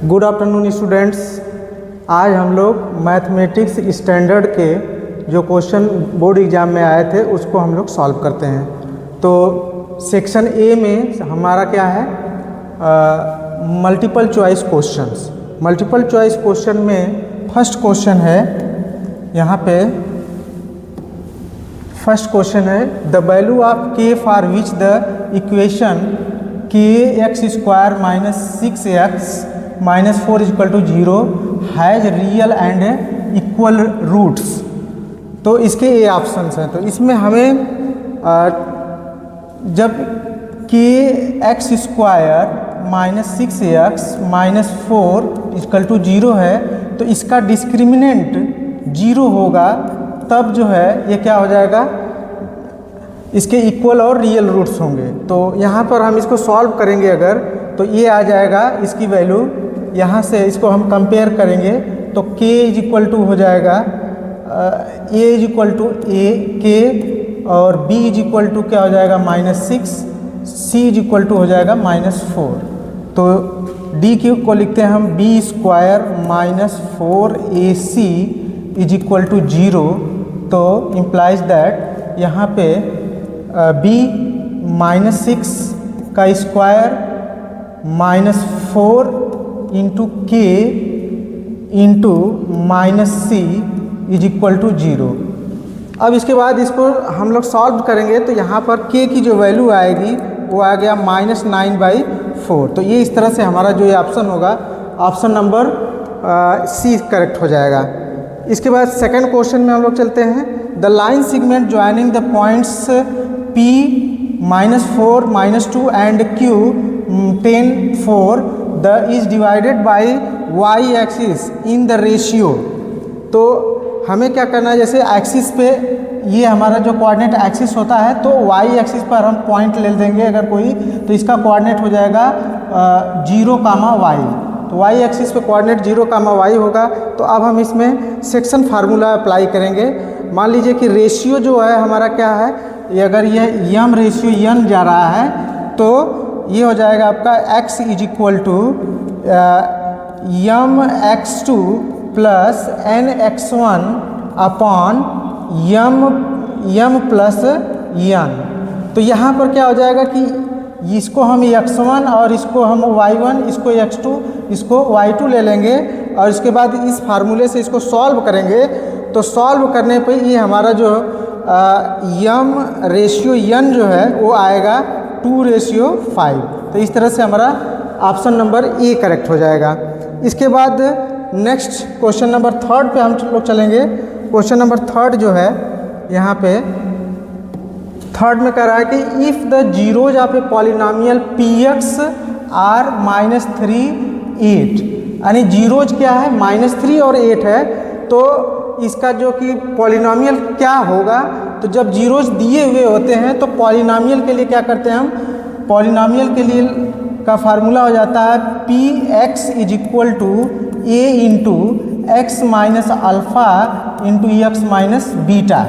Good afternoon students. आज हम लोग मैथमेटिक्स स्टैंडर्ड के जो क्वेश्चन बोर्ड एग्जाम में आए थे उसको हम लोग सॉल्व करते हैं। तो सेक्शन ए में हमारा क्या है, multiple choice questions. Multiple choice question में फर्स्ट क्वेश्चन है, यहाँ पे फर्स्ट क्वेश्चन है the value of k for which the equation k x square minus 6x minus 4 equal to 0 has real and equal roots. तो इसके ये options हैं। तो इसमें हमें जब k x square minus 6x minus 4 equal to 0 है तो इसका डिस्क्रिमिनेंट 0 होगा, तब जो है ये क्या हो जाएगा, इसके इक्वल और रियल रूट्स होंगे। तो यहाँ पर हम इसको सॉल्व करेंगे अगर, तो ये आ जाएगा इसकी वैल्यू। यहाँ से इसको हम कंपेयर करेंगे तो k इज इक्वल टू हो जाएगा a is equal to a k, और b इज इक्वल टू क्या हो जाएगा -6, c इज इक्वल टू हो जाएगा -4। तो d को लिखते हैं हम b square minus 4ac is equal to 0। तो इम्प्लाइज दैट यहाँ पे b -6 का square -4 into k into -c is equal to 0। अब इसके बाद इसको हम लोग सॉल्व करेंगे तो यहाँ पर k की जो वैल्यू आएगी वो आ गया -9/4। तो ये इस तरह से हमारा जो ये ऑप्शन होगा, ऑप्शन नंबर सी करेक्ट हो जाएगा। इसके बाद सेकंड क्वेश्चन में हम लोग चलते हैं। The line segment joining the points P -4 -2 and Q 10 4 the is divided by y axis in the ratio. तो हमें क्या करना है, जैसे एक्सिस पे ये हमारा जो कोऑर्डिनेट एक्सिस होता है तो y एक्सिस पर हम पॉइंट ले देंगे अगर कोई, तो इसका कोऑर्डिनेट हो जाएगा 0, y। तो y एक्सिस पे कोऑर्डिनेट 0, y होगा। तो अब हम इसमें सेक्शन फार्मूला अप्लाई करेंगे। मान लीजिए कि रेशियो जो है हमारा क्या है, ये अगर ये यम रेशियो n जा रहा है तो ये हो जाएगा आपका x is equal to m x2 plus n x1 upon m plus n। तो यहाँ पर क्या हो जाएगा कि इसको हम x1 और इसको हम y1, इसको x2, इसको y2 ले लेंगे और इसके बाद इस फार्मूले से इसको सॉल्व करेंगे। तो सॉल्व करने पे ये हमारा जो यम रेशियो n जो है वो आएगा 2:5। तो इस तरह से हमारा ऑप्शन नंबर ए करेक्ट हो जाएगा। इसके बाद नेक्स्ट क्वेश्चन नंबर थर्ड पे हम लोग चलेंगे। क्वेश्चन नंबर थर्ड जो है, यहाँ पे थर्ड में कह रहा है कि if the zeros of a polynomial px are -3 8, यानी जीरोज क्या है -3 और 8 है, तो इसका जो कि पॉलिनोमियल क्या होगा। तो जब जीरोज दिए हुए होते हैं तो पॉलिनोमियल के लिए क्या करते हैं हम, पॉलिनोमियल के लिए का फार्मूला हो जाता है px is equal to a into x minus alpha into x minus beta.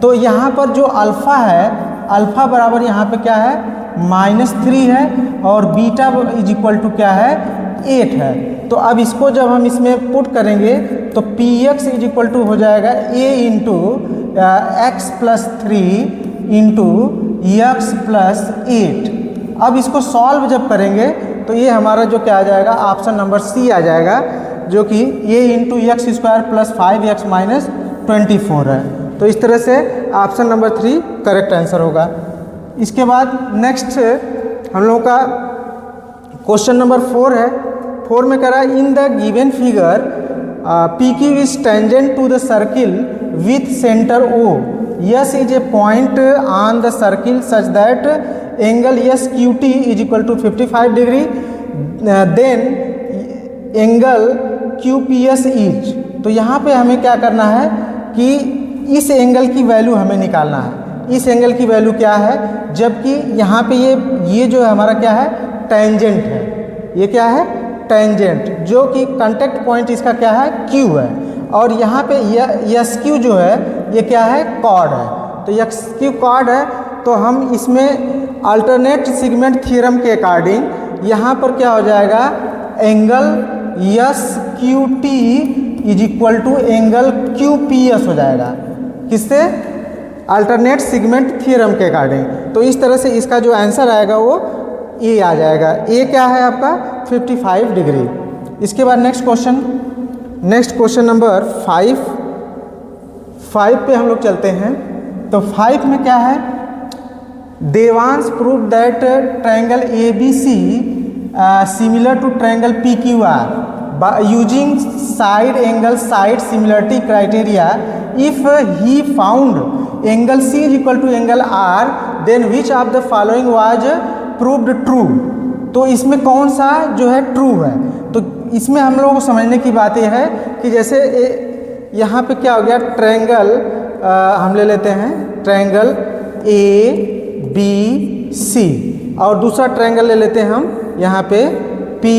तो यहाँ पर जो अल्फ़ा है, अल्फ़ा बराबर यहाँ पे क्या है -3 है और बीटा इज इक्वल टू क्या है 8 है। तो अब इसको जब हम इसमें पुट करेंगे तो px इज इक्वल टू हो जाएगा a into x plus 3 into x plus 8। अब इसको सॉल्व जब करेंगे तो ये हमारा जो क्या आ जाएगा, ऑप्शन नंबर सी आ जाएगा, जो कि a into x square plus 5x minus 24 है। तो इस तरह से ऑप्शन नंबर 3 करेक्ट आंसर होगा। इसके बाद नेक्स्ट हम लोगों का क्वेश्चन नंबर 4 है। 4 में कह रहा है in the given figure PQ is tangent to the circle with centre O, S is a point on the circle such that angle SQT is equal to 55 degree, then angle QPS is. तो यहाँ पे हमें क्या करना है कि इस angle की वैल्यू हमें निकालना है। इस एंगल की वैल्यू क्या है, जबकि यहाँ पे ये जो है हमारा क्या है टेंजेंट है, ये क्या है टेंजेंट, जो कि कांटेक्ट पॉइंट इसका क्या है Q है, और यहाँ पे SQ जो है ये क्या है कॉर्ड है। तो SQ कॉर्ड है, तो हम इसमें अल्टरनेट सेगमेंट थ्योरम के अकॉर्डिंग यहाँ पर क्या हो जाएगा, angle S Q T is equal to angle Q P S हो जाएगा। किससे? अल्टरनेट सेगमेंट थ्योरम के अकॉर्डिंग। तो इस तरह से इसका जो आंसर आएगा वो ए आ जाएगा। ए क्या है आपका? 55 डिग्री। इसके बाद नेक्स्ट क्वेश्चन नंबर 5 पे हम लोग चलते हैं। तो 5 में क्या है? Devansh prove that triangle A B C similar to triangle P Q R using side angle side similarity criteria if he found angle C is equal to angle R then which of the following was proved true. तो इसमें कौन सा जो है true है? तो इसमें हम लोगों को समझने की बात यह है कि जैसे यहाँ पे क्या हो गया, ट्रायंगल हम ले लेते हैं ट्रायंगल ए बी सी और दूसरा ट्रायंगल ले लेते हैं हम यहाँ पे पी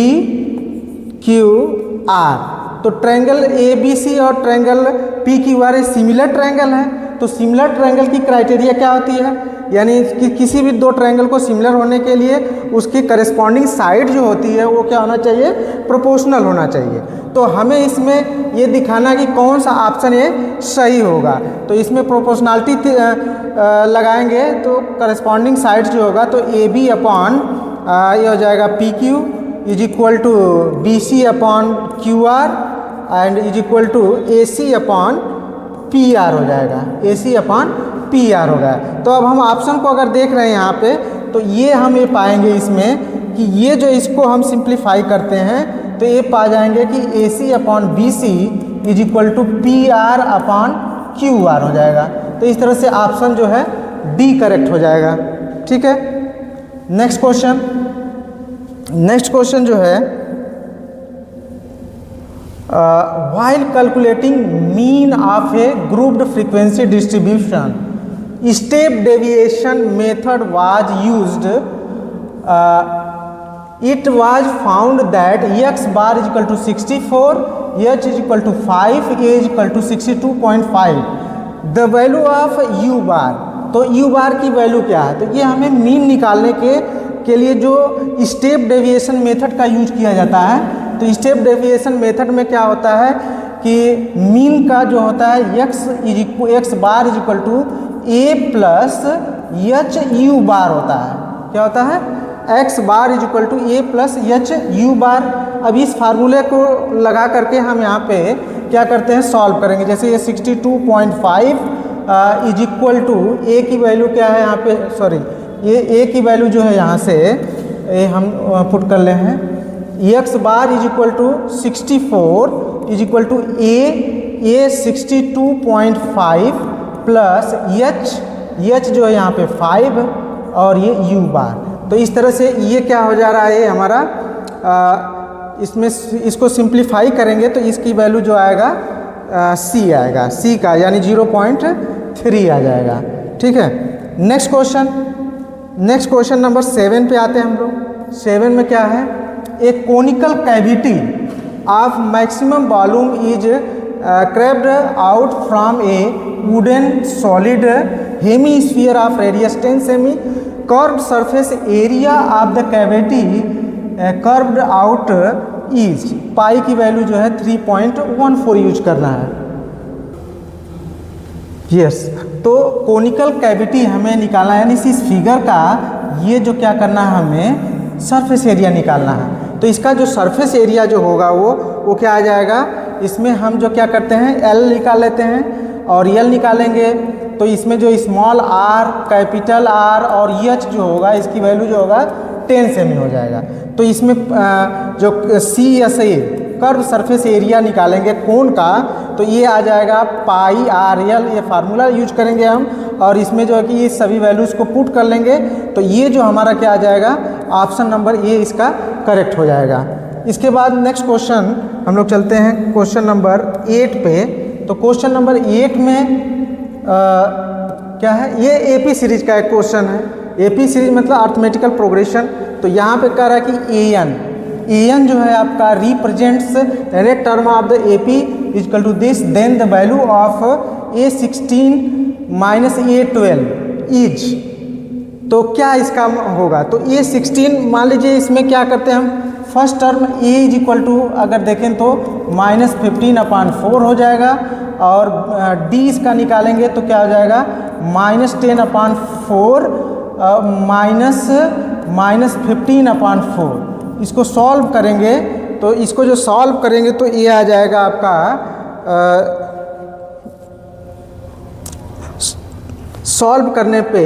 क्यू आर। तो ट्रायंगल ए बी सी और triangle P Q are similar triangle है। तो सिमिलर ट्रायंगल की क्राइटेरिया क्या होती है? यानी कि किसी भी दो ट्रायंगल को सिमिलर होने के लिए उसकी करस्पॉन्डिंग साइड जो होती है वो क्या होना चाहिए? प्रोपोर्शनल होना चाहिए। तो हमें इसमें ये दिखाना कि कौन सा ऑप्शन ये सही होगा। तो इसमें प्रोपोर्शनलिटी लगाएंगे तो करस्पॉन्डिंग साइड जो होगा तो ए बी अपॉन ये हो जाएगा P Q is equal to B C upon Q R and is equal to A C upon P R हो जाएगा। A C upon P R होगा। तो अब हम ऑप्शन को अगर देख रहे हैं यहाँ पे तो ये हम ये पाएंगे इसमें कि ये जो इसको हम सिंप्लीफाई करते हैं तो ये पा जाएंगे कि A C upon B C is equal to P R upon Q R हो जाएगा। तो इस तरह से ऑप्शन जो है डी करेक्ट हो जाएगा। ठीक है। नेक्स्ट क्वेश्चन जो है while calculating mean of a grouped frequency distribution step deviation method was used. It was found that x bar is equal to 64, h is equal to 5, a is equal to 62.5. The value of u bar, तो u bar की value क्या है? तो ये हमें mean निकालने के लिए जो स्टेप डेविएशन मेथड का यूज किया जाता है। तो स्टेप डेविएशन मेथड में क्या होता है कि मीन का जो होता है X bar is equal to A plus H U bar होता है। क्या होता है? X bar is equal to A plus H U bar. अब इस फार्मूले को लगा करके हम यहाँ पे क्या करते हैं? सॉल्व करेंगे। जैसे ये 62.5 इज इक्वल टू ए की वैल्यू क्या है यहाँ पे? सॉरी, ये ए की वैल्यू जो है यहाँ से ये हम पुट कर ले हैं। X bar is equal to 64 is equal to a 62.5 plus h जो है यहाँ पे 5 और ये यू बार। तो इस तरह से ये क्या हो जा रहा है? ये हमारा इसमें इसको सिंप्लीफाई करेंगे तो इसकी वैल्यू जो आएगा सी आएगा, सी का यानी 0.3 आ जाएगा। ठीक है। नेक्स्ट क्वेश्चन नंबर 7 पे आते हैं हम लोग। 7 में क्या है? A conical cavity of maximum volume is carved out from a wooden solid hemisphere of radius 10 semi. Curved surface area of the cavity carved out is पाई की वैल्यू जो है 3.14 यूज करना है। यस तो कोनिकल कैविटी हमें निकालना है, यानी इस फिगर का ये जो क्या करना है, हमें सरफेस एरिया निकालना है। तो इसका जो सरफेस एरिया जो होगा वो क्या आ जाएगा? इसमें हम जो क्या करते हैं एल निकाल लेते हैं और एल निकालेंगे तो इसमें जो स्मॉल आर, कैपिटल आर और एच जो होगा इसकी वैल्यू जो होगा 10 सेमी हो जाएगा। तो इसमें जो C S A curve surface area निकालेंगे कोन का तो ये आ जाएगा पाई आर एल, ये फार्मूला यूज करेंगे हम और इसमें जो है कि ये सभी वैल्यूज़ को पुट कर लेंगे तो ये जो हमारा क्या आ जाएगा? ऑप्शन नंबर ए इसका करेक्ट हो जाएगा। इसके बाद नेक्स्ट क्वेश्चन हम लोग चलते हैं क्वेश्चन नंबर 8 पे। तो क्वेश्चन नंबर 8 में क्या है? ये एपी सीरीज का एक क्वेश्चन है। एपी सीरीज मतलब अर्थमेटिकल प्रोग्रेशन। तो यहाँ पे कह रहा है कि एन जो है आपका represents direct term of the AP equal to this, then the value of A16 minus A12 is. तो क्या इसका होगा? तो A16 मान लीजिए इसमें क्या करते हैं हम first term a is equal to अगर देखें तो -15/4 हो जाएगा, और d इसका निकालेंगे तो क्या हो जाएगा -10/4 -15/4। इसको सॉल्व करेंगे तो इसको जो सॉल्व करेंगे तो ये आ जाएगा आपका सॉल्व करने पे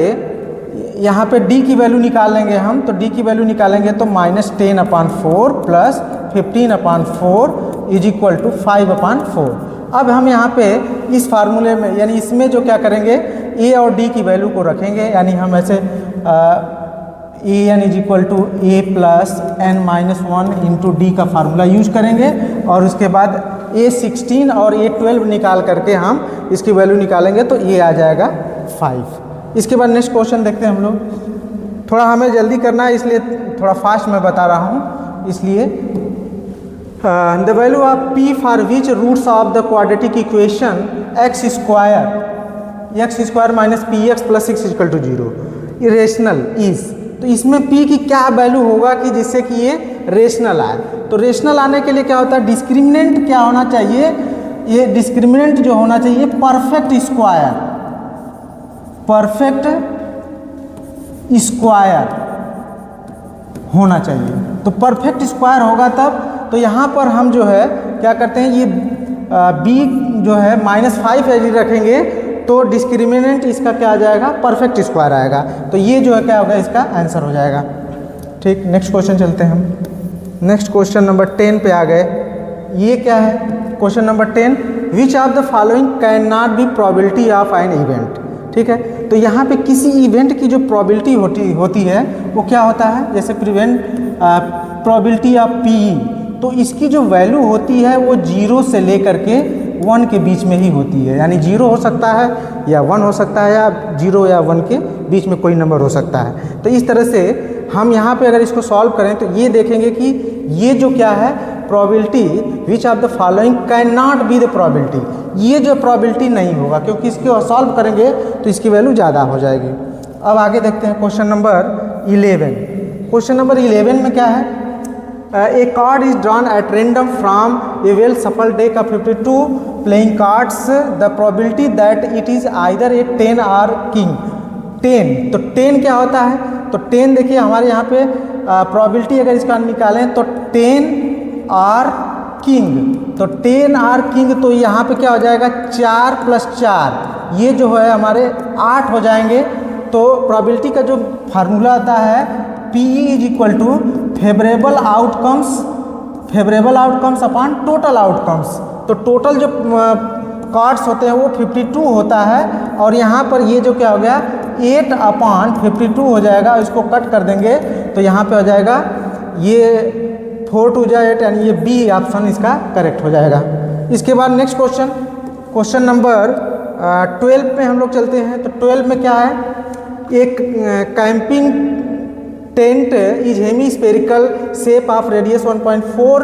यहाँ पे d की वैल्यू निकाल लेंगे हम, तो d की वैल्यू निकालेंगे तो -10/4 प्लस 15/4 इज इक्वल टू 5/4। अब हम यहाँ पे इस फार्मूले में यानी इसमें जो क्या करेंगे a और d की वैल्यू को रखेंगे, यानी हम ऐसे an is equal to a plus n-1 into d का फार्मूला यूज करेंगे, और उसके बाद a16 और a12 निकाल करके हम इसकी वैल्यू निकालेंगे तो ये आ जाएगा 5। इसके बाद नेक्स्ट क्वेश्चन देखते हैं हम लोग। थोड़ा हमें जल्दी करना है इसलिए थोड़ा फास्ट मैं बता रहा हूँ, इसलिए the value of p for which roots of the quadratic equation x square minus px plus 6 equal to 0 irrational is. तो इसमें p की क्या वैल्यू होगा कि जिससे कि ये रेशनल आए। तो रेशनल आने के लिए क्या होता है, डिस्क्रिमिनेंट क्या होना चाहिए, ये डिस्क्रिमिनेंट जो होना चाहिए परफेक्ट स्क्वायर होना चाहिए। तो परफेक्ट स्क्वायर होगा तब, तो यहाँ पर हम जो है क्या करते हैं, ये b जो है -5 यदि रखेंगे तो डिस्क्रिमिनेंट इसका क्या आ जाएगा, परफेक्ट स्क्वायर आएगा। तो ये जो है क्या होगा, इसका आंसर हो जाएगा। ठीक, नेक्स्ट क्वेश्चन चलते हैं हम। नेक्स्ट क्वेश्चन नंबर 10 पे आ गए। ये क्या है, question number 10, which of the following can not be probability of an event. ठीक है, तो यहाँ पे किसी इवेंट की जो प्रोबेबिलिटी होती है वो क्या होता है, जैसे प्रोबेबिलिटी ऑफ पी, तो इसकी जो वैल्यू होती है वो 0 से लेकर के 1 के बीच में ही होती है। यानी 0 हो सकता है या 1 हो सकता है, या 0 या 1 के बीच में कोई नंबर हो सकता है। तो इस तरह से हम यहाँ पे अगर इसको सॉल्व करें तो ये देखेंगे कि ये जो क्या है, probability which of the following can not be the probability, ये जो प्रोबेबिलिटी नहीं होगा, क्योंकि इसको सॉल्व करेंगे तो इसकी वैल्यू ज़्यादा हो जाएगी। अब आगे देखते हैं क्वेश्चन नंबर 11। क्वेश्चन नंबर 11 में क्या है, a card is drawn at random from a well shuffled deck of 52 playing cards, the probability that it is either a 10 or king. 10, तो 10 क्या होता है, तो 10 देखिए हमारे यहाँ पे प्रोबेबिलिटी अगर इसका निकालें तो 10 और किंग, तो 10 और किंग, तो यहाँ पे क्या हो जाएगा 4 + 4, ये जो है हमारे 8 हो जाएंगे। तो प्रोबेबिलिटी का जो फार्मूला आता है P is equal to favourable outcomes upon total outcomes. तो टोटल जो कार्ड्स होते हैं वो 52 होता है, और यहाँ पर ये जो क्या हो गया 8/52 हो जाएगा। इसको कट कर देंगे तो यहाँ पे हो जाएगा ये 4 × 2 = 8, यानी ये बी ऑप्शन इसका करेक्ट हो जाएगा। इसके बाद नेक्स्ट क्वेश्चन, क्वेश्चन नंबर 12 में हम लोग चलते हैं। तो 12 में क्या है, एक camping tent is hemispherical shape of radius 1.4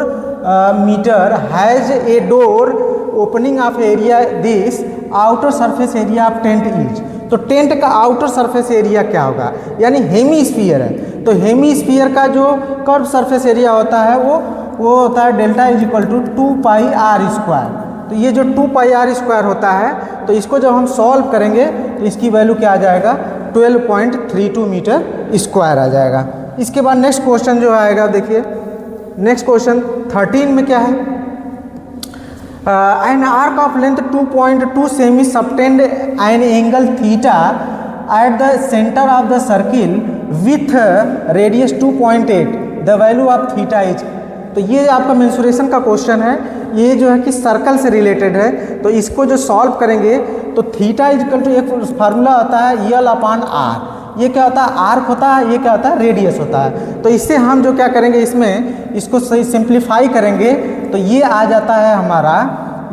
metre has a door opening of area this outer surface area of tent is. तो टेंट का आउटर सरफेस एरिया क्या होगा, यानी हेमीस्फीयर है, तो हेमीस्फीयर का जो कर्व सरफेस एरिया होता है वो होता है delta is equal to 2πr²। तो ये जो 2πr² होता है, तो इसको जब हम सॉल्व करेंगे तो इसकी वैल्यू क्या आ जाएगा 12.32 मीटर स्क्वायर आ जाएगा। इसके बाद नेक्स्ट क्वेश्चन जो आएगा, देखिए नेक्स्ट क्वेश्चन 13 में क्या है, an arc of length 2.2 semi subtend an angle theta at the center of the circle with radius 2.8, the value of theta is। तो ये आपका मेंसुरेशन का क्वेश्चन है, ये जो है कि सर्कल से रिलेटेड है। तो इसको जो सॉल्व करेंगे तो थीटा इज इक्वल टू एक फार्मूला होता है L/R। ये क्या होता है, आर्क होता है, ये क्या होता है, रेडियस होता है। तो इससे हम जो क्या करेंगे, इसमें इसको सही सिंप्लीफाई करेंगे तो ये आ जाता है हमारा,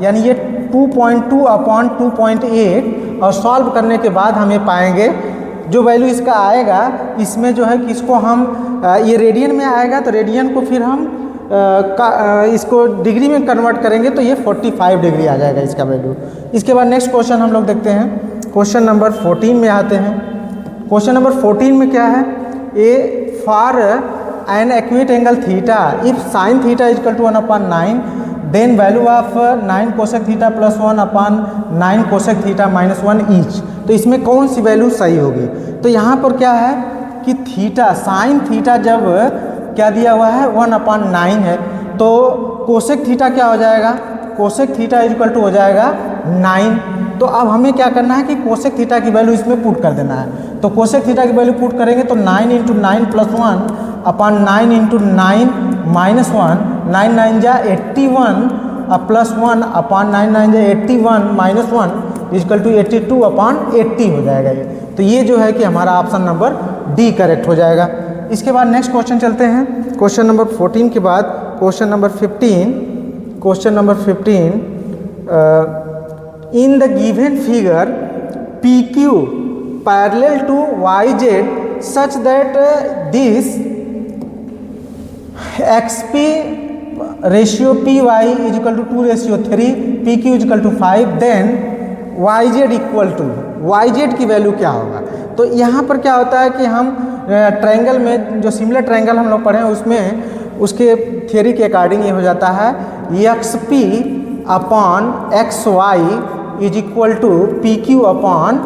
यानी ये 2.2/2.8, और सॉल्व करने के बाद हम ये पाएंगे जो वैल्यू इसका आएगा, इसमें जो है कि इसको हम ये रेडियन में आएगा, तो रेडियन को फिर हम इसको डिग्री में कन्वर्ट करेंगे तो ये 45 डिग्री आ जाएगा इसका वैल्यू। इसके बाद नेक्स्ट क्वेश्चन हम लोग देखते हैं, क्वेश्चन नंबर 14 में आते हैं। क्वेश्चन नंबर 14 में क्या है, a for an acute angle theta if sine theta is equal to 1/9 then value of 9 cosec theta plus 1/9 cosec theta minus 1 each. तो इसमें कौन सी वैल्यू सही होगी? तो यहाँ पर क्या है कि थीटा साइन थीटा जब क्या दिया हुआ है 1/9 है, तो कोसेक थीटा क्या हो जाएगा? Cosec theta is equal to हो जाएगा 9। तो अब हमें क्या करना है कि कोसेक थीटा की वैल्यू इसमें पुट कर देना है। तो कोसेक थीटा की वैल्यू पुट करेंगे तो 9 × 9 प्लस 1/9 × 9 माइनस 1, 9 9 जा 81 प्लस 1/9 9 जा 81 माइनस 1 इजकल टू 82/80 हो जाएगा ये। तो ये जो है कि हमारा ऑप्शन नंबर डी करेक्ट हो जाएगा। इसके बाद नेक्स्ट क्वेश्चन चलते हैं। क्वेश्चन नंबर 14 के बाद question number 15। Question number 15 in the given figure PQ parallel to YZ such that this XP ratio PY is equal to 2:3, PQ is equal to 5, then YZ equal to YZ की value क्या होगा? तो यहाँ पर क्या होता है कि हम ट्रायंगल में जो सिमिलर ट्रायंगल हम लोग पढ़े हैं उसमें उसके थियरी के अकॉर्डिंग ये हो जाता है XP upon XY is equal to PQ upon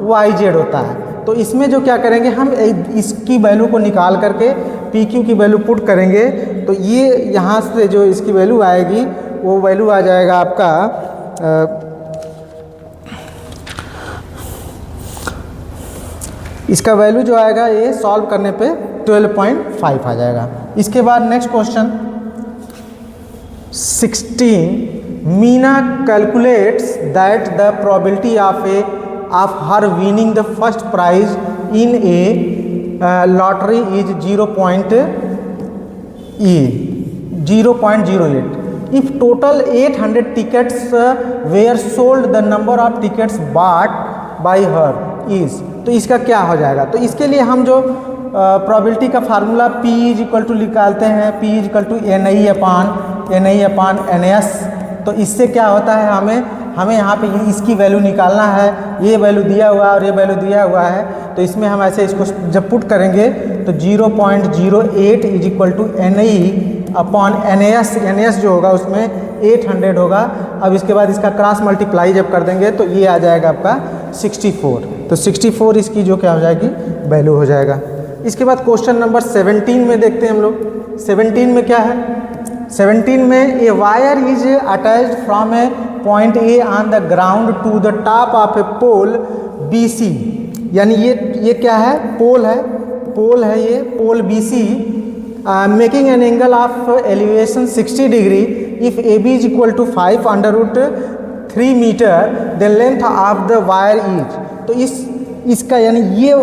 YZ होता है। तो इसमें जो क्या करेंगे हम इसकी वैल्यू को निकाल करके PQ की वैल्यू पुट करेंगे, तो ये यहाँ से जो इसकी वैल्यू आएगी वो वैल्यू आ जाएगा आपका इसका वैल्यू जो आएगा ये सॉल्व करने पे 12.5 आ जाएगा। इसके बाद next question 16 Meena calculates that the probability of her winning the first prize in a lottery is 0.08. If total 800 tickets were sold, the number of tickets bought by her is। तो इसका क्या हो जाएगा? तो इसके लिए हम जो प्रोबेबिलिटी का formula P is equal to निकालते हैं, P is equal to NI upon NS। तो इससे क्या होता है हमें यहाँ पे इसकी वैल्यू निकालना है, ये वैल्यू दिया हुआ है और ये वैल्यू दिया हुआ है। तो इसमें हम ऐसे इसको जब पुट करेंगे तो 0.08 is equal to NI upon NS जो होगा उसमें 800 होगा। अब इसके बाद इसका क्रॉस मल्टीप्लाई जब कर देंगे तो ये आ जाएगा आपका 64। तो 64 इसकी जो क्या हो जाएगी वैल्यू हो जाएगा। इसके बाद क्वेश्चन नंबर 17 में देखते हैं हम लोग। 17 में क्या है? 17 में a wire is attached from a point A on the ground to the top of a pole BC। यानी ये क्या है? पोल है ये pole BC making an angle of elevation 60 degree if AB is equal to 5√3 metre the length of the wire is. तो इसका यानी ये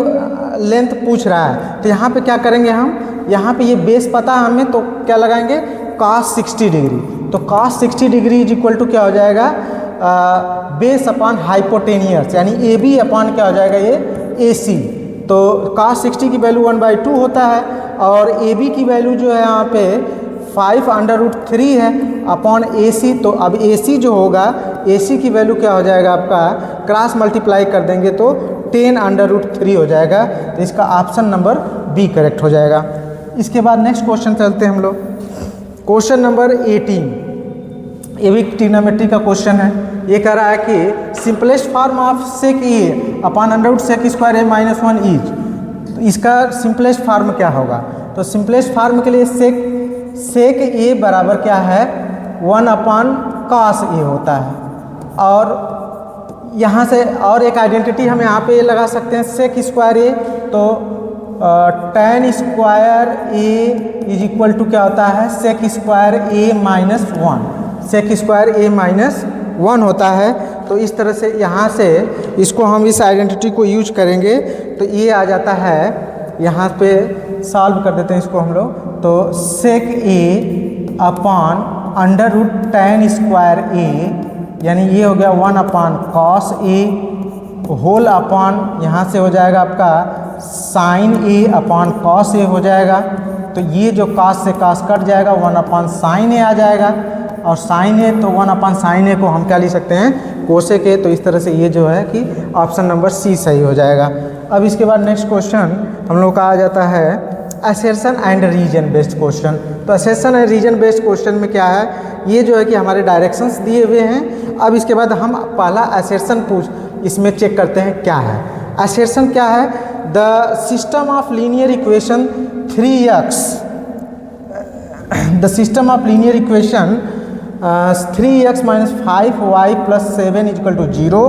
लेंथ पूछ रहा है। तो यहाँ पे क्या करेंगे हम, यहाँ पे ये बेस पता है हमें, तो क्या लगाएंगे cos 60 डिग्री। तो cos 60 degree is equal to क्या हो जाएगा बेस अपॉन हाइपोटेनियस, यानी AB अपॉन क्या हो जाएगा ये AC। तो cos 60 की वैल्यू 1/2 होता है और AB की वैल्यू जो है यहाँ पे 5√3 है अपॉन AC। तो अब AC जो होगा AC की वैल्यू क्या हो जाएगा आपका क्रॉस मल्टीप्लाई कर देंगे तो 10√3 हो जाएगा। तो इसका ऑप्शन नंबर बी करेक्ट हो जाएगा। इसके बाद नेक्स्ट क्वेश्चन चलते हैं हम लोग। क्वेश्चन नंबर 18 ये भी ट्रिग्नोमेट्री का क्वेश्चन है। ये कह रहा है कि simplest form of sec A upon under sec square A minus 1 is. तो इसका सिंपलेस्ट फॉर्म क्या होगा? तो सिंपलेस्ट फॉर्म के लिए सेक ए बराबर क्या है 1/cos ए होता है। और यहाँ से और एक आइडेंटिटी हम यहाँ पे लगा सकते हैं सेक स्क्वायर ए। तो tan square A is equal to क्या होता है sec square A minus 1। Sec square A minus 1 होता है। तो इस तरह से यहाँ से इसको हम इस आइडेंटिटी को यूज करेंगे तो ये आ जाता है। यहाँ पे सॉल्व कर देते हैं इसको हम लोग। तो सेक ए अपॉन √tan स्क्वायर ए यानी ये हो गया 1/cos ए होल अपॉन यहाँ से हो जाएगा आपका साइन ए अपॉन cos ए हो जाएगा। तो ये जो cos से cos कट जाएगा 1/sin ए आ जाएगा और sin ए तो 1/sin ए को हम क्या लिख सकते हैं कोसेक ए। तो इस तरह से ये जो है कि ऑप्शन नंबर सी सही हो जाएगा। अब इसके बाद नेक्स्ट क्वेश्चन हम लोग का आ जाता है assertion and reason based question. तो assertion and reason based question में क्या है, ये जो है कि हमारे डायरेक्शंस दिए हुए हैं। अब इसके बाद हम पहला असर्शन इसमें चेक करते हैं क्या है। असर्शन क्या है, the system of linear equation 3x, the system of linear equation 3x minus 5y plus 7 is equal to 0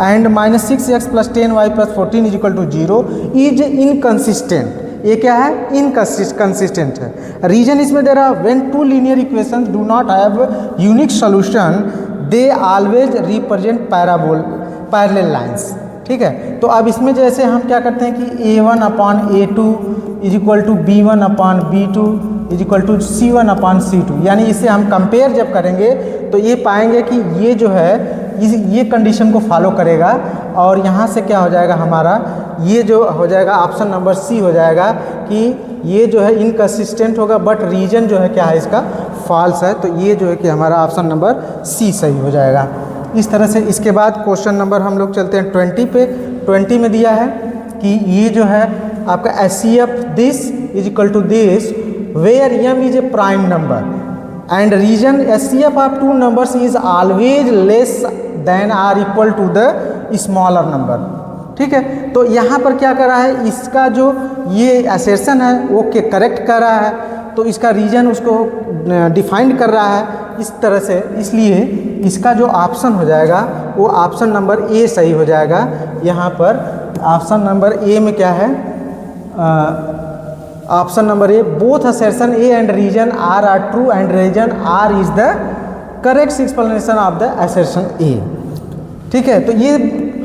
and minus 6x plus 10y plus 14 is equal to 0 is inconsistent। ये क्या है, inconsistent है। Reason इसमें दे रहा, when two linear equations do not have unique solution they always represent parallel lines. ठीक है, तो अब इसमें जैसे हम क्या करते हैं कि a1 upon a2 is equal to b1 upon b2 is equal to c1 upon c2, यानी इसे हम कंपेयर जब करेंगे तो ये पाएंगे कि ये जो है ये कंडीशन को फॉलो करेगा और यहाँ से क्या हो जाएगा हमारा, ये जो हो जाएगा ऑप्शन नंबर सी हो जाएगा कि ये जो है इनकंसिस्टेंट होगा, बट रीजन जो है क्या है इसका फॉल्स है। तो ये जो है कि हमारा ऑप्शन नंबर सी सही हो जाएगा। इस तरह से इसके बाद क्वेश्चन नंबर हम लोग चलते हैं 20 पे। 20 में दिया है कि ये जो है आपका HCF this is equal to this where m is a prime number and reason HCF of two numbers is always less than or equal to the smaller number. ठीक है, तो यहाँ पर क्या कर रहा है, इसका जो ये असर्शन है वो के करेक्ट कर रहा है, तो इसका रीजन उसको डिफाइंड कर रहा है इस तरह से, इसलिए इसका जो ऑप्शन हो जाएगा वो ऑप्शन नंबर ए सही हो जाएगा। यहाँ पर ऑप्शन नंबर ए में क्या है, option number A, both assertion A and reason are true and reason R is the correct explanation of the assertion A. ठीक है, तो ये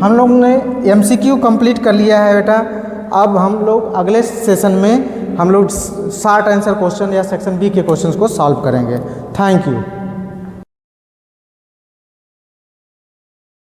हम लोग ने MCQ कंप्लीट कर लिया है बेटा। अब हम लोग अगले सेशन में हम लोग शॉर्ट आंसर क्वेश्चन या सेक्शन बी के क्वेश्चंस को सॉल्व करेंगे। Thank you.